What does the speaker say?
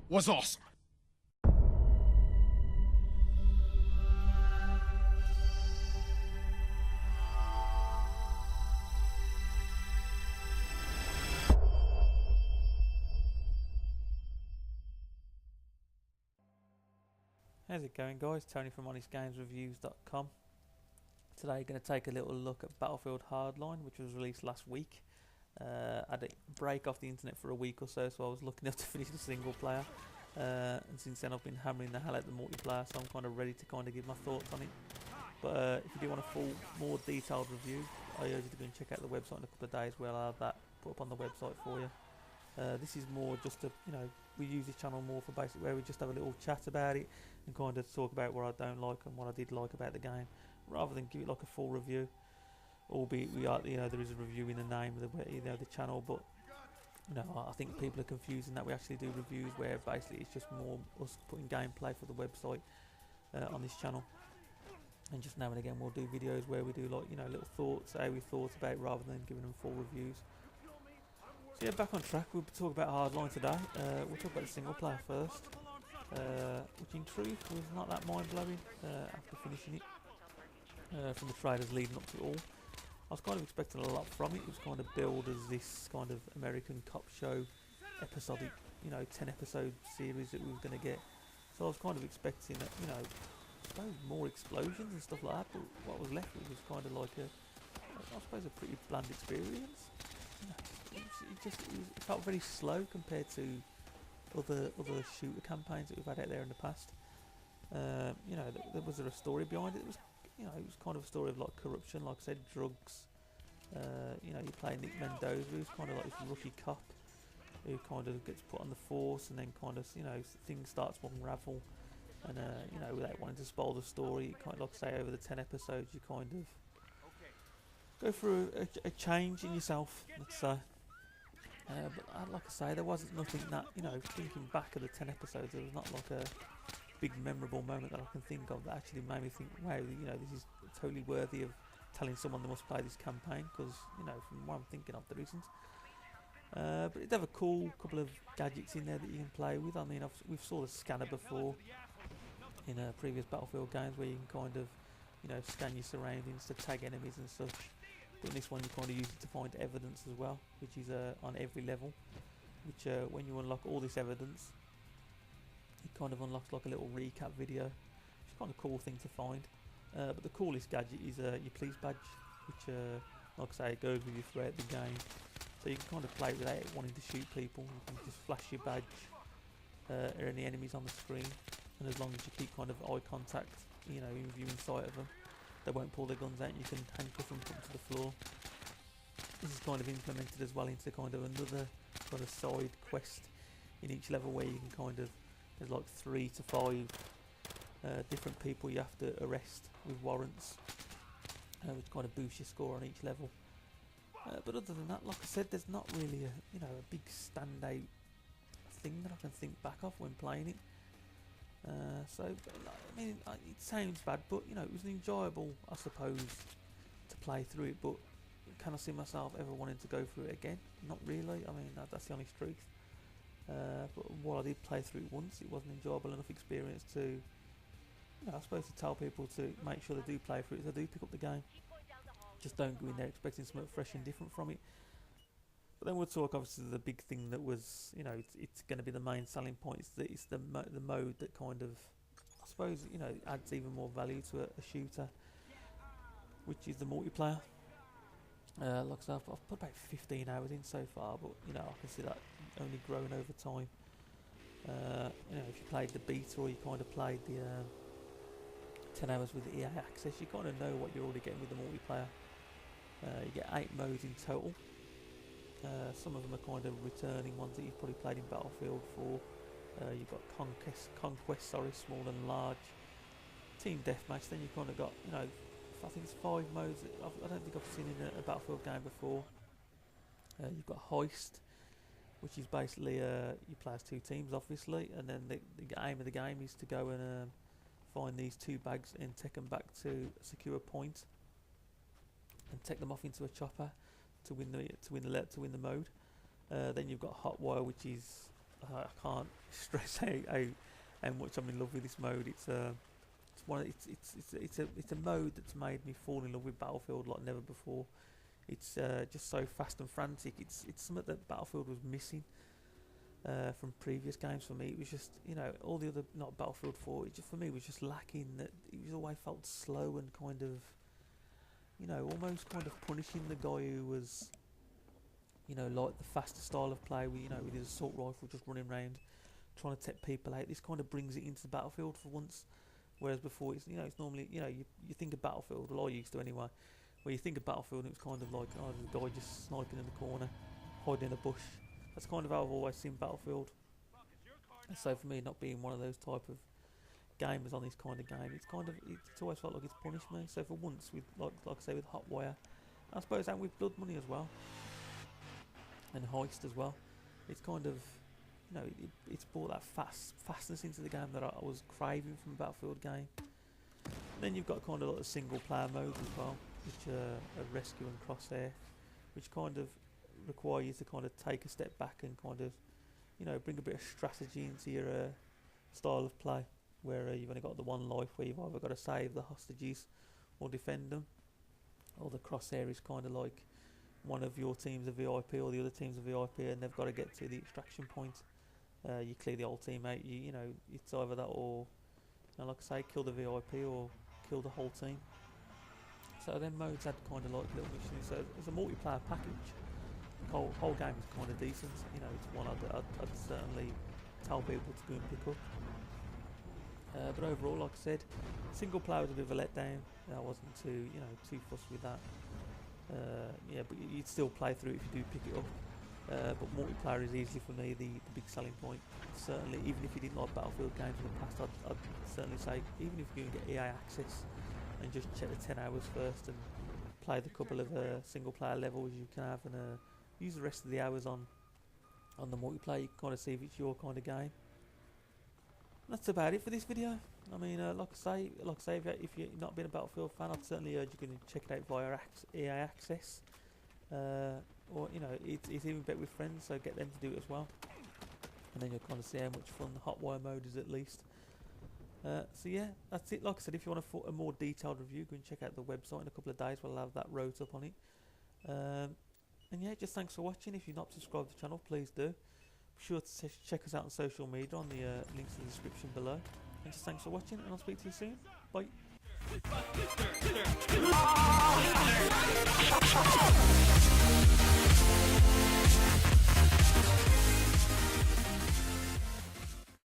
was awesome. How's it going, guys? Tony from honestgamesreviews.com. Today going to take a little look at Battlefield Hardline, which was released last week. I had a break off the internet for a week or so, so I was lucky enough to finish the single player, and since then I've been hammering the hell out of the multiplayer, so I'm kind of ready to kind of give my thoughts on it. But if you do want a full, more detailed review, I urge you to go and check out the website in a couple of days, where I'll have that put up on the website for you. This is more just a, we use this channel more for basically where we just have a little chat about it and kind of talk about what I don't like and what I did like about the game, rather than give it like a full review. Albeit we are, there is a review in the name of the channel, but I think people are confusing that we actually do reviews where basically it's just more us putting gameplay for the website on this channel. And just now and again we'll do videos where we do like little thoughts, how we thought about it, rather than giving them full reviews. So yeah, back on track. We'll talk about Hardline today. We'll talk about the single player first, which in truth was not that mind blowing after finishing it. From the trailers leading up to it all, I was kind of expecting a lot from it. It was kind of billed as this kind of American cop show, episodic, 10 episode series that we were going to get. So I was kind of expecting that, I suppose more explosions and stuff like that. But what was left was kind of like I suppose a pretty bland experience. It felt very slow compared to other shooter campaigns that we've had out there in the past. There was a story behind it. It was kind of a story of like corruption, like I said, drugs. You play Nick Mendoza, who's kind of like this rookie cop who kind of gets put on the force, and then kind of things starts to unravel. And without wanting to spoil the story, kind of like say over the 10 episodes, you kind of go through a change in yourself, let's say. But like I say, there wasn't nothing that, thinking back of the 10 episodes, there was not like a big memorable moment that I can think of that actually made me think, wow, this is totally worthy of telling someone they must play this campaign, because, from what I'm thinking of, there isn't. But it'd have a cool couple of gadgets in there that you can play with. I mean, we've saw the scanner before in previous Battlefield games, where you can kind of, scan your surroundings to tag enemies and such. But in this one you kind of use it to find evidence as well, which is on every level, which when you unlock all this evidence, it kind of unlocks like a little recap video, which is kind of a cool thing to find. But the coolest gadget is your police badge, which like I say, it goes with you throughout the game, so you can kind of play without wanting to shoot people. You can just flash your badge or any enemies on the screen, and as long as you keep kind of eye contact, in viewing sight of them, they won't pull their guns out, and you can handcuff them, put them to the floor. This is kind of implemented as well into kind of another kind of side quest in each level, where you can kind of, there's like 3 to 5 different people you have to arrest with warrants, which kind of boosts your score on each level. But other than that, like I said, there's not really a big standout thing that I can think back of when playing it. It sounds bad, but it was enjoyable, I suppose, to play through it. But can I see myself ever wanting to go through it again? Not really. I mean, that's the honest truth. But while I did play through it once, it was an enjoyable enough experience to, I suppose, to tell people to make sure they do play through it, so they do pick up the game. Just don't go in there expecting something fresh and different from it. But then we'll talk, obviously, the big thing that was, it's going to be the main selling point. It's the mode that kind of, I suppose, adds even more value to a shooter, which is the multiplayer. Like I said, I've put about 15 hours in so far, but I can see that only growing over time. If you played the beta, or you kind of played the 10 hours with the EA access, you kind of know what you're already getting with the multiplayer. You get 8 modes in total. Some of them are kind of returning ones that you've probably played in Battlefield 4. You've got Conquest, small and large, Team Deathmatch. Then you've kind of got, I think it's 5 modes that I don't think I've seen in a Battlefield game before. You've got Heist, which is basically you play as 2 teams, obviously, and then the aim of the game is to go and find these 2 bags and take them back to a secure point, and take them off into a chopper to win the mode. Then you've got Hotwire, which is I can't stress how much I'm in love with this mode. It's one. It's a mode that's made me fall in love with Battlefield like never before. It's just so fast and frantic. It's something that Battlefield was missing from previous games for me. It was just, all the other, not Battlefield 4, it just, for me, was just lacking. That it was always felt slow and kind of, almost kind of punishing the guy who was, like the faster style of play with his assault rifle just running around trying to take people out. This kind of brings it into the Battlefield for once, whereas before it's normally, you think of Battlefield, well I used to anyway, where you think of Battlefield and it was kind of like, oh, there's a guy just sniping in the corner, hiding in a bush. That's kind of how I've always seen Battlefield. And so for me, not being one of those type of gamers on this kind of game, it's always felt like it's punished me. So for once, with like I say, with Hotwire, I suppose, and with Blood Money as well, and Heist as well, it's kind of, it's brought that fastness into the game that I was craving from a Battlefield game. And then you've got kind of like the single player mode as well, which are Rescue and Crosshair, which kind of require you to kind of take a step back and kind of, bring a bit of strategy into your style of play, where you've only got the one life, where you've either got to save the hostages or defend them, or the Crosshair is kind of like one of your team's a VIP or the other team's a VIP, and they've got to get to the extraction point. You clear the whole team out. It's either that or, like I say, kill the VIP or kill the whole team. So then modes had kind of like little missions. So as a multiplayer package, the whole game is kind of decent. It's one I'd certainly tell people to go and pick up. But overall, like I said, single player was a bit of a letdown. I wasn't too fussed with that. But you'd still play through it if you do pick it up. But multiplayer is easily for me the big selling point. Certainly, even if you didn't like Battlefield games in the past, I'd certainly say, even if you can get EA access and just check the 10 hours first and play the couple of single player levels you can have, and use the rest of the hours on the multiplayer, you can kind of see if it's your kind of game. And that's about it for this video. I mean, like I say, if you're not been a Battlefield fan, I'd certainly urge you to check it out via EA access. Or it's even better with friends, so get them to do it as well, and then you'll kind of see how much fun the Hotwire mode is at least. So yeah, that's it. Like I said, if you want a more detailed review, go and check out the website in a couple of days. We'll have that wrote up on it. And yeah, just thanks for watching. If you're not subscribed to the channel, please do. Be sure to check us out on social media on the links in the description below. And just thanks for watching, and I'll speak to you soon. Bye.